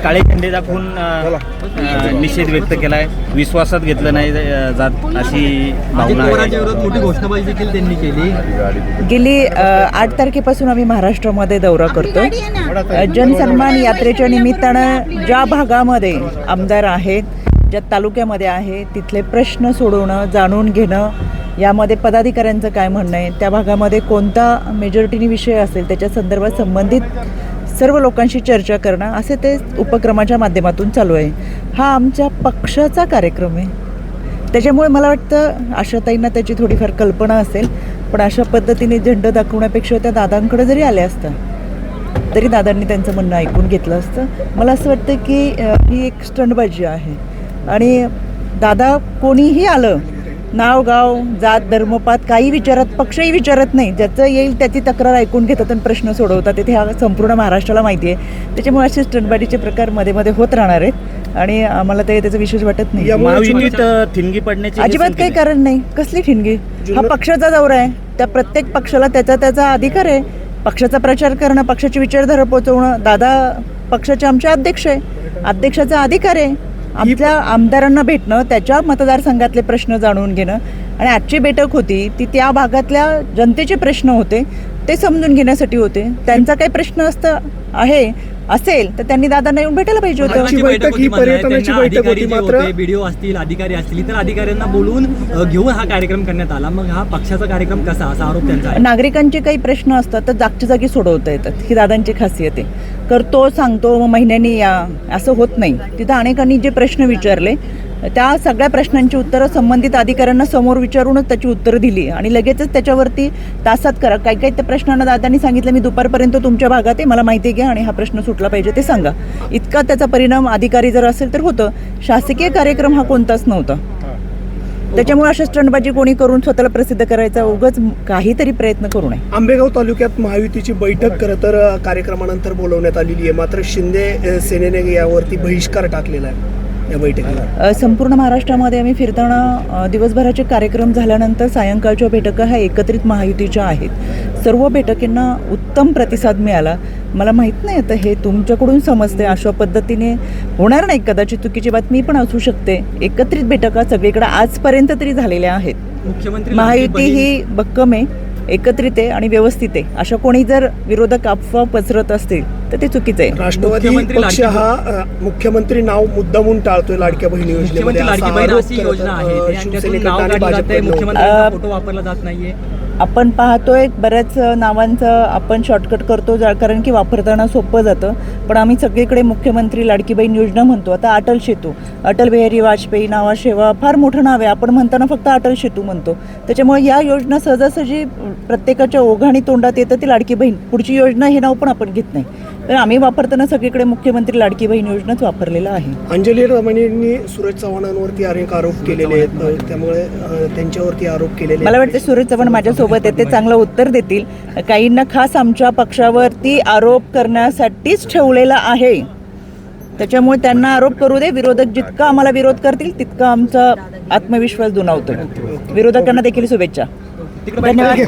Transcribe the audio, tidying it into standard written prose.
काळे झेंडे दाखवून निषेध व्यक्त केला आहे. विश्वासात घेतलं नाही जात अशी भावना आहे. मोठी घोषणाबाजी देखील त्यांनी केली. गेली 8 तारखेपासून आम्ही महाराष्ट्रामध्ये दौरा करतो. जनसन्मान यात्रेच्या निमित्तानं ज्या भागामध्ये आमदार आहेत, ज्या तालुक्यामध्ये आहे, तिथले प्रश्न सोडवणं, जाणून घेणं, यामध्ये पदाधिकाऱ्यांचं काय म्हणणं आहे, त्या भागामध्ये कोणता मेजॉरिटीनी विषय असेल त्याच्या संदर्भात संबंधित सर्व लोकांशी चर्चा करणं, असे ते उपक्रमाच्या माध्यमातून चालू आहे. हा आमच्या पक्षाचा कार्यक्रम आहे. त्याच्यामुळे मला वाटतं आशाताईंना त्याची थोडीफार कल्पना असेल, पण अशा पद्धतीने झेंडा दाखवण्यापेक्षा त्या दादांकडे जरी आल्या असत्या तरी दादांनी त्यांचं म्हणणं ऐकून घेतलं असतं. मला असं वाटतं की ही एक स्टंटबाजी आहे आणि दादा कोणीही आलं, नाव गाव जात धर्मपात काही विचारत, पक्षही विचारत नाही, ज्याचं येईल त्याची तक्रार ऐकून घेतात आणि प्रश्न सोडवतात. इथे हा संपूर्ण महाराष्ट्राला माहिती आहे. त्याच्यामुळे असे स्टंटबाजीचे प्रकार मध्ये मध्ये होत राहणार आहेत आणि आम्हाला त्याचं विशेष वाटत नाही. महायुतीत ठिणगी पडण्याची अजिबात काही कारण नाही. कसली ठिणगी? हा पक्षाचा दौरा आहे. त्या प्रत्येक पक्षाला त्याचा अधिकार आहे. पक्षाचा प्रचार करणं, पक्षाची विचारधारा पोहोचवणं. दादा पक्षाचे आमचे अध्यक्ष आहे, अध्यक्षाचा अधिकार आहे. आमच्या आमदारांना भेटणं, त्याच्या मतदारसंघातले प्रश्न जाणून घेणं आणि आजची बैठक होती ती त्या भागातल्या जनतेचे प्रश्न होते ते समजून घेण्यासाठी होते. त्यांचा काही प्रश्न असेल तर त्यांनी दादांना येऊन भेटायला पाहिजे होतं. ही पर्यटनाची बैठक होती. मात्र व्हिडिओ असतील, अधिकारी असतील, तर अधिकाऱ्यांना बोलवून घेऊन हा कार्यक्रम करण्यात आला. मग हा पक्षाचा कार्यक्रम कसा, असा आरोप त्यांचा आहे. नागरिकांचे काही प्रश्न असतात तर जागच्या जागी सोडवता येतात, ही दादांची खासियत आहे. करतो, सांगतो, मग महिन्यांनी या असं होत नाही. तिथं अनेकांनी जे प्रश्न विचारले त्या सगळ्या प्रश्नांची उत्तरं संबंधित अधिकाऱ्यांना समोर विचारूनच त्याची उत्तरं दिली आणि लगेचच त्याच्यावरती तासात करा. काही त्या प्रश्नांना दादांनी सांगितलं मी दुपारपर्यंत तुमच्या भागात आहे, मला माहिती घ्या आणि हा प्रश्न सुटला पाहिजे ते सांगा. इतका त्याचा परिणाम अधिकारी जर असेल तर होतं. शासकीय कार्यक्रम हा कोणताच नव्हता. त्याच्यामुळे अशा स्टंटबाजी कोणी करून स्वतःला प्रसिद्ध करायचा उगाच काहीतरी प्रयत्न करू नये. आंबेगाव तालुक्यात महायुतीची बैठक खरं तर कार्यक्रमानंतर बोलवण्यात आलेली आहे, मात्र शिंदे सेनेने यावरती बहिष्कार टाकलेला आहे या बैठकीला. संपूर्ण महाराष्ट्रामध्ये आम्ही फिरताना दिवसभराचे कार्यक्रम झाल्यानंतर सायंकाळच्या बैठका ह्या एकत्रित महायुतीच्या आहेत. सर्व बैठकींना उत्तम प्रतिसाद मिळाला. मला माहीत नाही आता हे तुमच्याकडून समजते, अशा पद्धतीने होणार नाही, कदाचित चुकीची बातमी पण असू शकते. एकत्रित बैठका सगळीकडे आजपर्यंत तरी झालेल्या आहेत. मुख्यमंत्री महायुती ही भक्कम आहे, एकत्रित आहे आणि व्यवस्थित आहे. अशा कोणी जर विरोधक अफवा पसरत असतील तर ते चुकीचं आहे. राष्ट्रवादी पक्ष हा मुख्यमंत्री नाव मुद्दामून टाळतोय लाडक्या बहिणी योजनेमध्ये. फोटो वापरला जात नाहीये. आपण पाहतोय बऱ्याच नावांचं आपण शॉर्टकट करतो कारण की वापरताना सोपं जातं. पण आम्ही सगळीकडे मुख्यमंत्री लाडकी बहीण योजना म्हणतो. आता अटल सेतू, अटल बिहारी वाजपेयी नावाशिवा फार मोठं नाव आहे. आपण म्हणताना फक्त अटल सेतू म्हणतो. त्याच्यामुळे या योजना सहजासहजी प्रत्येकाच्या ओघाणी तोंडात येतं ती लाडकी बहीण. पुढची योजना हे नाव पण आपण घेत नाही. तर आम्ही वापरताना सगळीकडे मुख्यमंत्री लाडकी बहीण योजनाच वापरलेलं आहे. अंजली रमणींनी सूरज चव्हाणांवरती अनेक आरोप केलेले आहेत, त्यामुळे त्यांच्यावरती आरोप केलेले. मला वाटतं सूरज चव्हाण माझ्यासोबत आहे, ते चांगलं उत्तर देतील. काहींना खास आमच्या पक्षावरती आरोप करण्यासाठीच ठेवलेला आहे. त्याच्यामुळे त्यांना आरोप करू दे. विरोधक जितका आम्हाला विरोध करतील तितका आमचा आत्मविश्वास दुणावतो. विरोधकांना देखील शुभेच्छा. धन्यवाद.